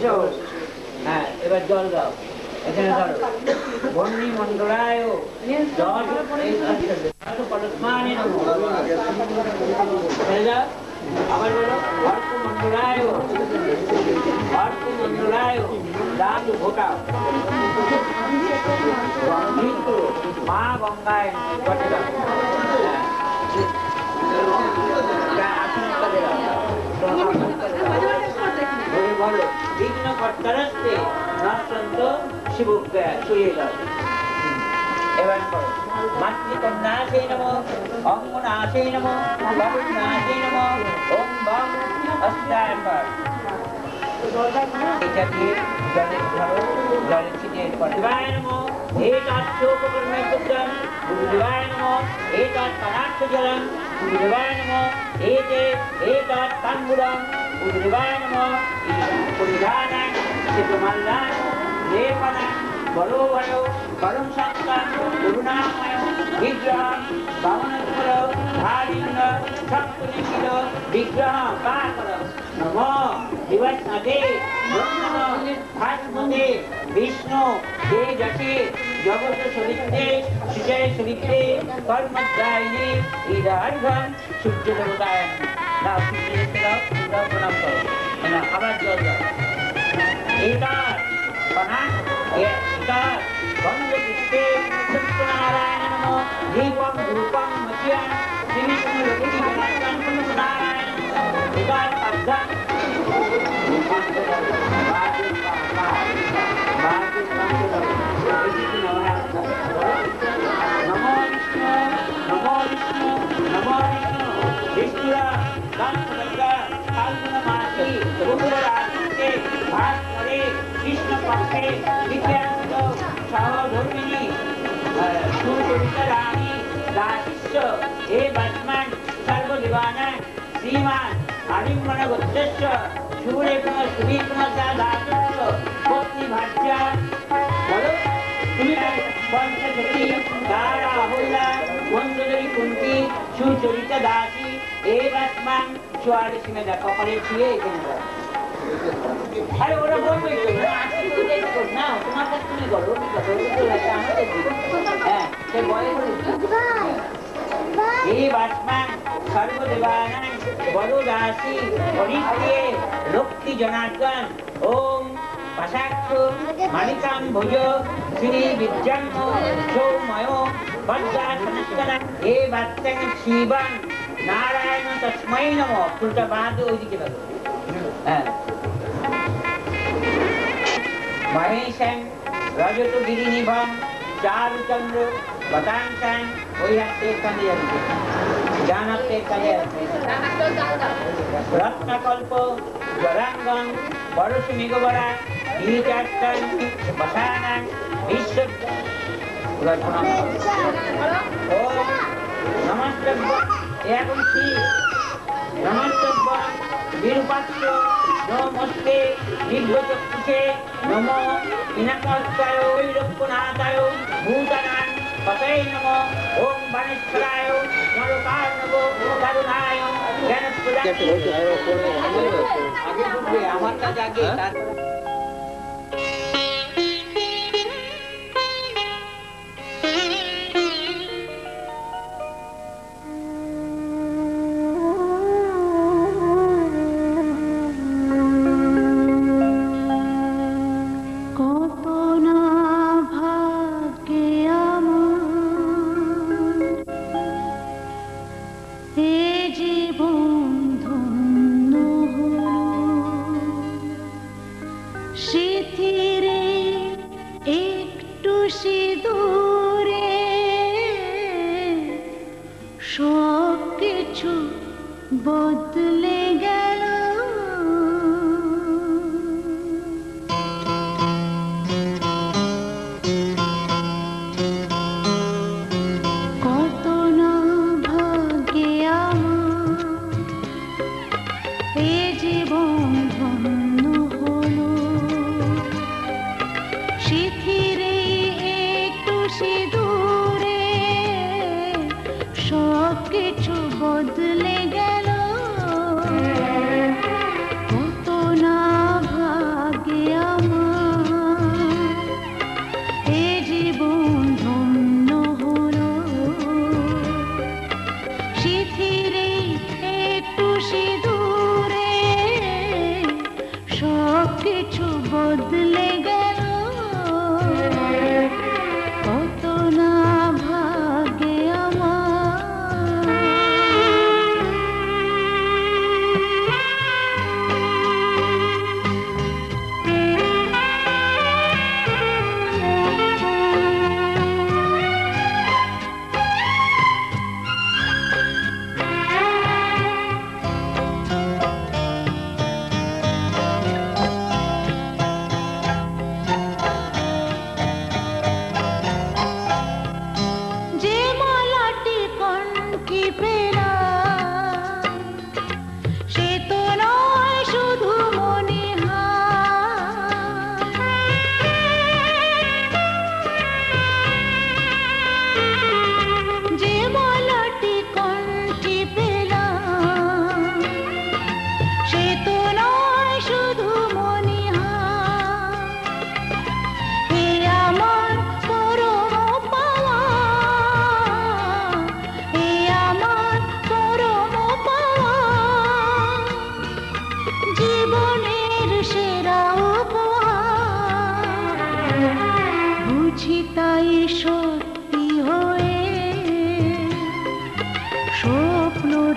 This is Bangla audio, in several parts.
এসো। হ্যাঁ, এবার জল দাও। এখানে ধরো বন্যী মন্ডলায় জল পরস্মানে নমঃ। আবার বলো অর্ক মন্ডলায় দান ঘোটাও মা গঙ্গায় ঘটে দাও। বলো বিঘ্ন কর্তারস্তে নষ্টন্ত শিবজ্ঞা ছড়িয়ে দাও। এবার করো মাতৃকন্যাসে নমঃ, অঙ্গনাসে নমঃ, বরুণাসে নমঃ, ওম বং অষ্টায়ম্বর। এটা দিয়ে জলে ধরো, জলে ছিটিয়ে দেবায় নমঃ এতচ্চোপকর্মে পুত্রং গুরুদেবায় নমঃ এতৎ পদার্থ জলং গুরুদেবায় নমঃ এতৎ তাম্বুরং গুরুদেবায় নমঃ পরিধানং শিবমাল্যাং লেপনং বলো বলো পরম সত্তাং করুণাময় বিগ্রহং বামনস্বর ধারিণ্য সপ্তলিঙ্গিত বিগ্রহ পার করো। নমঃ দিবসনদে ব্রহ্মণ ভাস্মদে বিষ্ণু তেজসে জগৎ সরিতে সুজয় সরিতে কর্মদ্রায়িণী ইদার্ঘং সূর্য দেবতায়। দাও সূর্য দেখতে দাও, তোমরাও প্রণাম করো। আবার জল দাও। এটার প্রণাম এটার বন্দে সত্যনারায়ণ নমঃ দীপং রূপং মচিয়াং শ্রীবিষ্ণু লক্ষ্মী গণাঙ্গং নারায়ণ এটার অর্ধং নমো বিষ্ণু নমো বিষ্ণু নমো বিষ্ণু বিষ্ণুরা দান্তগঙ্গা ফাল্গুন মাসে রুদ্র রাশিতে ভাস করে কৃষ্ণ পক্ষে বিদ্যান্ত সহধর্মিণী সুচরিতা রানী দাসিষ্য হে বর্তমান সর্বদেবানাং শ্রীমান আলিঙ্গন গোত্রস্য সুরেকুম সুবিকুম দাসস্য পত্নী ভাজ্যা। বলো তুমি পঞ্চসতী তারা হইলা মন্দোদরী কুন্তি সুচরিতা দাসী এ বর্তমান 44 में देखो परे छुए এখানে। আরে ওরা বলবেই তো আজকে তো দেখো না তোমার কাছে তুমি বলো তো লাগে আমাদের হ্যাঁ সে বলে এই বাসমান সর্বদেবানাং বড় দাসী পরিক্রিয়ে লক্ষ্মী জনার্দন ওম পাশাক্ষ মানিকাম ভুজ শ্রী বিদ্যাঙ্গ সৌময় পঞ্চাশনস্তনা এ বাত্যং শিবং নারায়ণ তস্मै নমঃ। ফুলটা বাঁধ ওইদিকে লাগো। হ্যাঁ মহেশং রজত গিরিনিভং চারুচন্দ্র বতাংশং ওই হাতে কানে যাচ্ছে জানাতে কানে যাচ্ছে রত্নকল্প জলাঙ্গং বরসি মেঘবরা গিরিচাষ্টং বসানাং বিশ্ব ওম নমস্তভ্য এখন কি নমস্তভ্য বিরূপাক্ষ নমস্তে দিব্যচক্ষুষে নমো বিনাকাস্তায় বৈরক্ষনাথায় ভূতানাং পতয়ে নমো ওম বাণেশ্বরায় নরকার্ণব কারুণায় জ্ঞানপ্রদায়। আগে বুঝবে আমার কাজ আগে বদলে গেল কত না ভাগ্যে আমার এ জীবন ধন্য হলো শিথিরে একটু সিঁদুরে সব কিছু বদলে গেল কত না ভাগ্যে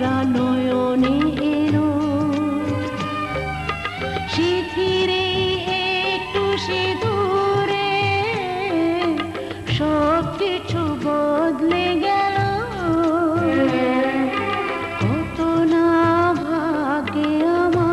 ভরা নয়নে এলো শিথিরে একটু সিঁদুরে সব কিছু বদলে গেল কত না ভাগ্যে আমার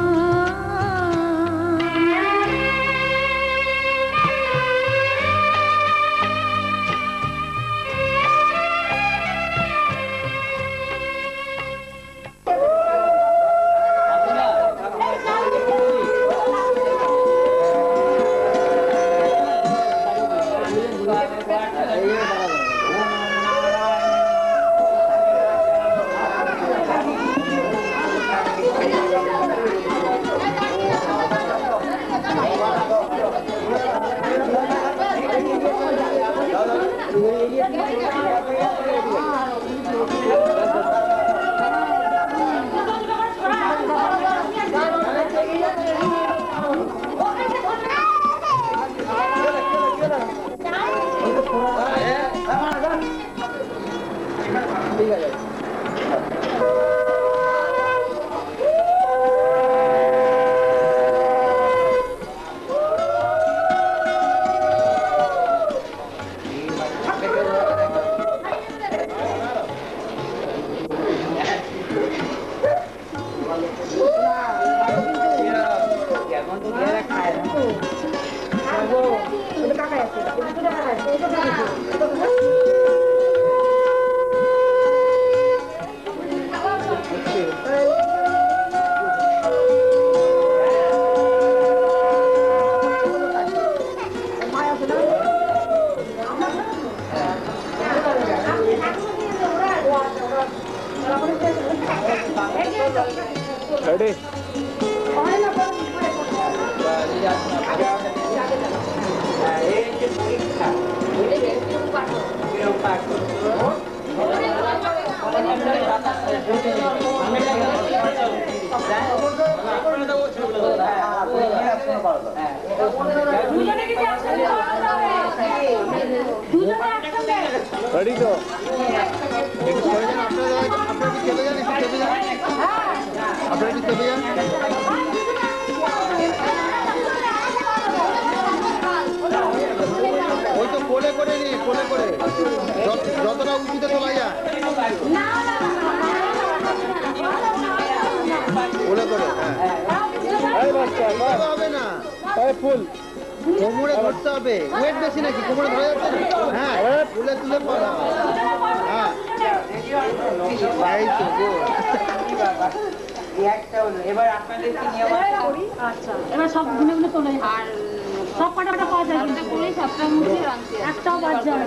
Ready? Ready তো? আপনারা কি চেপে যান? ওই তো কোলে করে নি, কোলে করে যতটা উঁচুতে তোলা যায় কোলে করে। হ্যাঁ হবে না, ফুল কোমরে ধরতে হবে। ওয়েট বেশি নাকি কোমরে ধরা যাচ্ছে না? হ্যাঁ তুলে তুলে পড়া। হ্যাঁ এই তো এবার আপনাদের কি নিয়ম আছে? আচ্ছা এবার সব গুনে গুনে তোলে আর সব কটা পাওয়া যায় একটাও বাদ যায়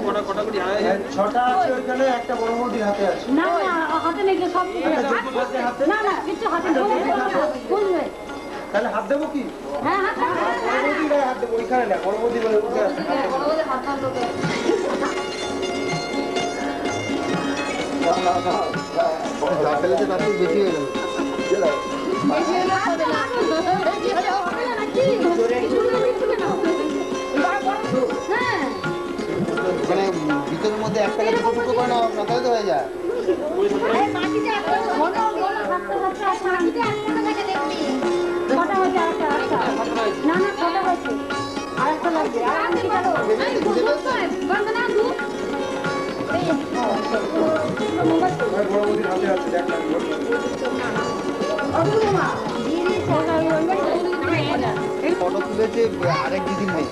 না না হাতে নেই সব না না কিছু হাতে বুঝবে তাহলে হাত দেবো কি? হ্যাঁ হাত হাত দেবো ওইখানে না, গণপতি বলে উঠে আসে। ফেলেছে তার থেকে বেশি হয়ে গেল। মানে ভিতরের মধ্যে একটা দুটো দুটো করে না তাহলে তো হয়ে যায়। কটা হয়েছে না না কটা হয়েছে আর একটা লাগবে ফটো তুলেছে আরেক দিদির নেই।